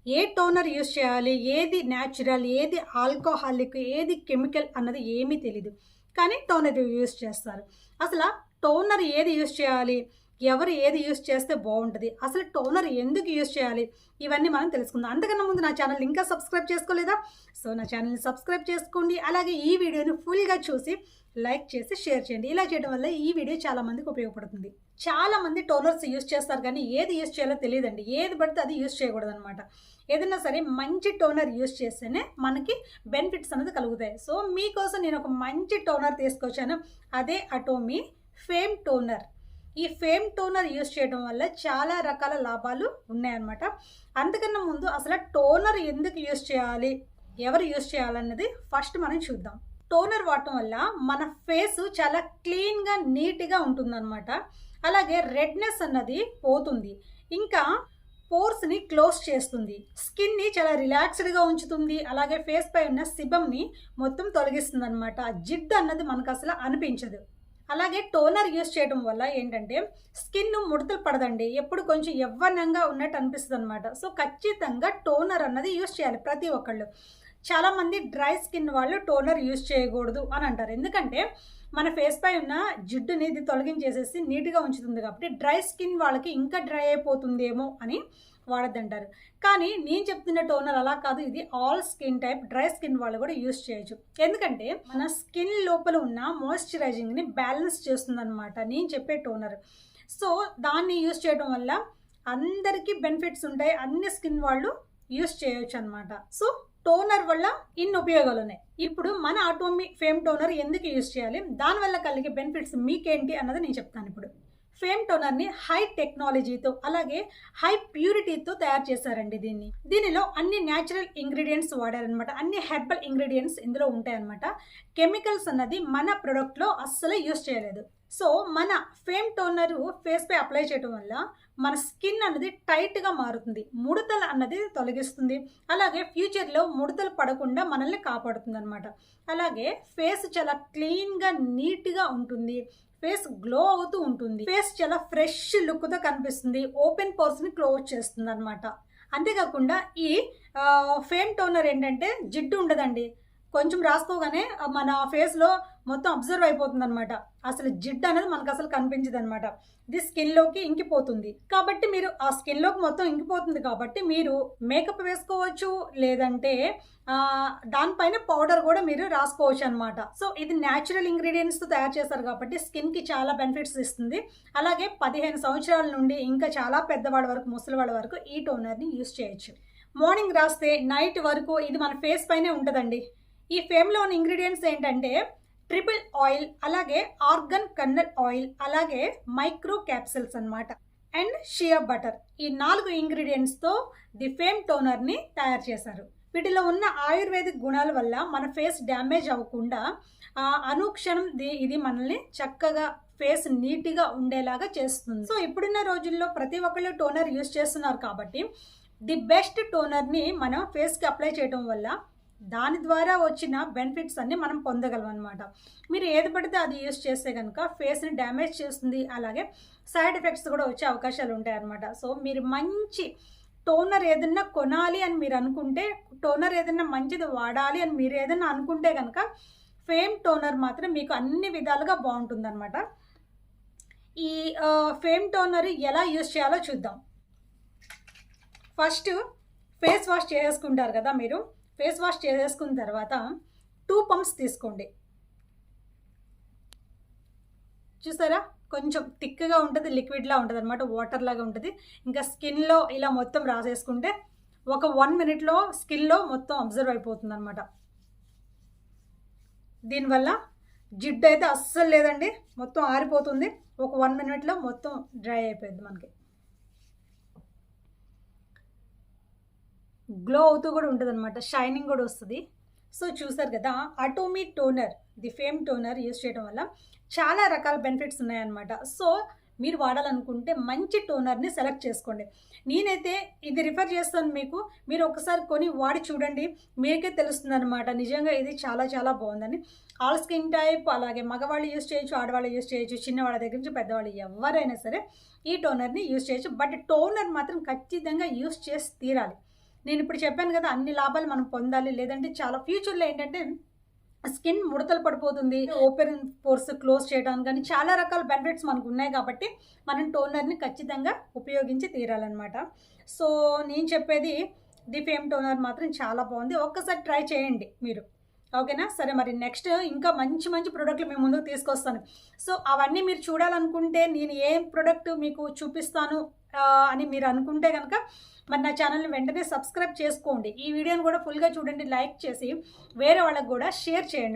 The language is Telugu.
ఏ టోనర్ యూస్ చేయాలి, ఏది న్యాచురల్, ఏది ఆల్కహాలిక్, ఏది కెమికల్ అన్నది ఏమీ తెలీదు. కానీ టోనర్ యూస్ చేస్తారు. అసల టోనర్ ఏది యూస్ చేయాలి? ఎవరు ఏది యూస్ చేస్తే బావుంటది? అసలు టోనర్ ఎందుకు యూస్ చేయాలి? ఇవన్నీ మనం తెలుసుకుందాం. అంతకన్నా ముందు నా ఛానల్ ఇంకా సబ్స్క్రైబ్ చేసుకోలేదా? సో, నా ఛానల్‌ని సబ్స్క్రైబ్ చేసుకోండి. అలాగే ఈ వీడియోని ఫుల్‌గా చూసి లైక్ చేసి షేర్ చేయండి. ఇలా చేయడం వల్ల ఈ వీడియో చాలా మందికి ఉపయోగపడుతుంది. చాలా మంది టోనర్స్ యూస్ చేస్తారు కానీ ఏది యూస్ చేయాలో తెలీదండి. ఏది పడితే అది యూస్ చేయకూడదనమాట. ఏదైనా సరే మంచి టోనర్ యూస్ చేస్తేనే మనకి బెనిఫిట్స్ అనేది కలుగుతాయి. సో, మీకోసం నేను ఒక మంచి టోనర్ తీసుకొచ్చాను. అదే అటోమీ ఫేమ్ టోనర్. ఈ ఫేమ్ టోనర్ యూస్ చేయడం వల్ల చాలా రకాల లాభాలు ఉన్నాయన్నమాట. అంతకన్నా ముందు అసలు టోనర్ ఎందుకు యూస్ చేయాలి, ఎవరు యూస్ చేయాలన్నది ఫస్ట్ మనం చూద్దాం. టోనర్ వాడటం వల్ల మన ఫేస్ చాలా క్లీన్గా నీట్గా ఉంటుందన్నమాట. అలాగే రెడ్నెస్ అన్నది పోతుంది. ఇంకా పోర్స్ని క్లోజ్ చేస్తుంది. స్కిన్ని చాలా రిలాక్స్డ్గా ఉంచుతుంది. అలాగే ఫేస్ పై ఉన్న సిబంని మొత్తం తొలగిస్తుంది అనమాట. జిడ్డు అన్నది మనకు అసలు అనిపించదు. అలాగే టోనర్ యూస్ చేయడం వల్ల ఏంటంటే స్కిన్ ముడతలు పడదండి. ఎప్పుడు కొంచెం యవ్వనంగా ఉన్నట్టు అనిపిస్తుంది అనమాట. సో, ఖచ్చితంగా టోనర్ అన్నది యూస్ చేయాలి ప్రతి ఒక్కళ్ళు. చాలామంది డ్రై స్కిన్ వాళ్ళు టోనర్ యూస్ చేయకూడదు అని అంటారు. ఎందుకంటే మన ఫేస్ పై ఉన్న జిడ్డుని ఇది తొలగించేసేసి నీట్గా ఉంచుతుంది కాబట్టి డ్రై స్కిన్ వాళ్ళకి ఇంకా డ్రై అయిపోతుందేమో అని వాడద్దంటారు. కానీ నేను చెప్తున్న టోనర్ అలా కాదు. ఇది all skin type, dry skin వాళ్ళు కూడా యూస్ చేయొచ్చు. ఎందుకంటే మన స్కిన్ లోపల ఉన్న మాయిశ్చరైజింగ్ని బ్యాలెన్స్ చేస్తుంది అనమాట నేను చెప్పే టోనర్. సో, దాన్ని యూస్ చేయడం వల్ల అందరికీ బెనిఫిట్స్ ఉంటాయి. అన్ని స్కిన్ వాళ్ళు యూస్ చేయొచ్చు అనమాట. సో, టోనర్ వల్ల ఇన్ని ఉపయోగాలు ఉన్నాయి. ఇప్పుడు మన అటోమీ ఫేమ్ టోనర్ ఎందుకు యూస్ చేయాలి, దానివల్ల కలిగే బెనిఫిట్స్ మీకేంటి అన్నది నేను చెప్తాను ఇప్పుడు. ఫేమ్ టోనర్ని హై టెక్నాలజీతో అలాగే హై ప్యూరిటీతో తయారు చేశారండి. దీనిలో అన్ని న్యాచురల్ ఇంగ్రీడియంట్స్ వాడారనమాట. అన్ని హెర్బల్ ఇంగ్రీడియంట్స్ ఇందులో ఉంటాయన్నమాట. కెమికల్స్ అన్నది మన ప్రొడక్ట్లో అస్సలు యూస్ చేయలేదు. సో, మన ఫేమ్ టోనర్ ఫేస్ పై అప్లై చేయడం వల్ల మన స్కిన్ అన్నది టైట్గా మారుతుంది. ముడతలు అన్నది తొలగిస్తుంది. అలాగే ఫ్యూచర్లో ముడతలు పడకుండా మనల్ని కాపాడుతుంది అనమాట. అలాగే ఫేస్ చాలా క్లీన్గా నీట్గా ఉంటుంది. ఫేస్ గ్లో అవుతూ ఉంటుంది. ఫేస్ చాలా ఫ్రెష్ లుక్తో కనిపిస్తుంది. ఓపెన్ పోర్స్ని క్లోజ్ చేస్తుంది అనమాట. అంతేకాకుండా ఈ ఫేమ్ టోనర్ ఏంటంటే జిడ్డు ఉండదండి. కొంచెం రాసుకోగానే మన ఫేస్లో మొత్తం అబ్జర్వ్ అయిపోతుంది అనమాట. అసలు జిడ్డు అనేది మనకు అసలు కనిపించదు అనమాట. ఇది స్కిన్లోకి ఇంకిపోతుంది కాబట్టి మీరు ఆ స్కిన్లోకి మొత్తం ఇంకిపోతుంది కాబట్టి మీరు మేకప్ వేసుకోవచ్చు, లేదంటే దానిపైన పౌడర్ కూడా మీరు రాసుకోవచ్చు అనమాట. సో, ఇది న్యాచురల్ ఇంగ్రీడియంట్స్తో తయారు చేస్తారు కాబట్టి స్కిన్కి చాలా బెనిఫిట్స్ ఇస్తుంది. అలాగే 15 సంవత్సరాల నుండి ఇంకా చాలా పెద్దవాళ్ళ వరకు, ముసలి వాళ్ళ వరకు ఈ టోనర్ని యూస్ చేయొచ్చు. మార్నింగ్ రాస్తే నైట్ వరకు ఇది మన ఫేస్ పైనే ఉంటుందండి. ఈ ఫేమ్లో ఉన్న ఇంగ్రీడియంట్స్ ఏంటంటే ట్రిపుల్ ఆయిల్, అలాగే ఆర్గన్ కర్నల్ ఆయిల్, అలాగే మైక్రో క్యాప్సిల్స్ అనమాట, అండ్ షియా బటర్. ఈ 4 ఇంగ్రీడియంట్స్తో ది ఫేమ్ టోనర్ని తయారు చేశారు. వీటిలో ఉన్న ఆయుర్వేదిక్ గుణాల వల్ల మన ఫేస్ డ్యామేజ్ అవ్వకుండా అనుక్షణం ఇది మనల్ని చక్కగా ఫేస్ నీట్గా ఉండేలాగా చేస్తుంది. సో, ఇప్పుడున్న రోజుల్లో ప్రతి ఒక్కళ్ళు టోనర్ యూస్ చేస్తున్నారు కాబట్టి ది బెస్ట్ టోనర్ని మనం ఫేస్కి అప్లై చేయడం వల్ల దాని ద్వారా వచ్చిన బెనిఫిట్స్ అన్నీ మనం పొందగలం అనమాట. మీరు ఏది పడితే అది యూస్ చేస్తే కనుక ఫేస్ని డ్యామేజ్ చేస్తుంది. అలాగే సైడ్ ఎఫెక్ట్స్ కూడా వచ్చే అవకాశాలు ఉంటాయి అన్నమాట. సో, మీరు మంచి టోనర్ ఏదన్నా కొనాలి అని మీరు అనుకుంటే, టోనర్ ఏదన్నా మంచిది వాడాలి అని మీరు ఏదన్నా అనుకుంటే కనుక ఫేమ్ టోనర్ మాత్రం మీకు అన్ని విధాలుగా బాగుంటుందన్నమాట. ఈ ఫేమ్ టోనర్ ఎలా యూస్ చేయాలో చూద్దాం. ఫస్ట్ ఫేస్ వాష్ చేసుకుంటారు కదా మీరు. ఫేస్ వాష్ చేసేసుకున్న తర్వాత 2 పంప్స్ తీసుకోండి. చూసారా, కొంచెం థిక్గా ఉంటుంది, లిక్విడ్లా ఉంటుంది అనమాట, వాటర్ లాగా ఉంటుంది. ఇంకా స్కిన్లో ఇలా మొత్తం రాసేసుకుంటే ఒక 1 మినిట్లో స్కిన్లో మొత్తం అబ్జర్వ్ అయిపోతుంది అనమాట. దీనివల్ల జిడ్డు అయితే అస్సలు లేదండి, మొత్తం ఆరిపోతుంది. ఒక 1 మినిట్లో మొత్తం డ్రై అయిపోయింది. మనకి గ్లో అవుతూ కూడా ఉంటుంది అనమాట, షైనింగ్ కూడా వస్తుంది. సో, చూసారు కదా, Atomy toner, the fame toner use చేయడం వల్ల చాలా రకాల బెనిఫిట్స్ ఉన్నాయన్నమాట. సో, మీరు వాడాలనుకుంటే మంచి టోనర్ని సెలెక్ట్ చేసుకోండి. నేనైతే ఇది రిఫర్ చేస్తాను మీకు. మీరు ఒకసారి కొని వాడి చూడండి, మీకే తెలుస్తుంది అనమాట నిజంగా ఇది చాలా చాలా బాగుందని. ఆల్ స్కిన్ టైప్, అలాగే మగవాళ్ళు యూస్ చేయొచ్చు, ఆడవాళ్ళు యూస్ చేయొచ్చు, చిన్నవాళ్ళ దగ్గర నుంచి పెద్దవాళ్ళు ఎవరైనా సరే ఈ టోనర్ని యూస్ చేయొచ్చు. బట్ టోనర్ మాత్రం ఖచ్చితంగా యూస్ చేసి తీరాలి. నేను ఇప్పుడు చెప్పాను కదా, అన్ని లాభాలు మనం పొందాలి, లేదంటే చాలా ఫ్యూచర్లో ఏంటంటే స్కిన్ ముడతలు పడిపోతుంది, ఓపెన్ పోర్స్ క్లోజ్ చేయడానికి కానీ చాలా రకాల బెనిఫిట్స్ మనకు ఉన్నాయి కాబట్టి మనం టోనర్ని ఖచ్చితంగా ఉపయోగించి తీరాలన్నమాట. సో నేను చెప్పేది ది ఫేమ్ టోనర్ మాత్రం చాలా బాగుంది, ఒక్కసారి ట్రై చేయండి మీరు. ఓకేనా? సరే, మరి నెక్స్ట్ ఇంకా మంచి మంచి ప్రోడక్ట్లు మేము ముందుకు తీసుకొస్తాను. సో అవన్నీ మీరు చూడాలనుకుంటే నేను ఏ ప్రోడక్ట్ మీకు చూపిస్తాను అని మీరు అనుకుంటే కనుక మరి నా ఛానల్ని వెంటనే సబ్స్క్రైబ్ చేసుకోండి. ఈ వీడియోని కూడా ఫుల్గా చూడండి, లైక్ చేసి వేరే వాళ్ళకి కూడా షేర్ చేయండి.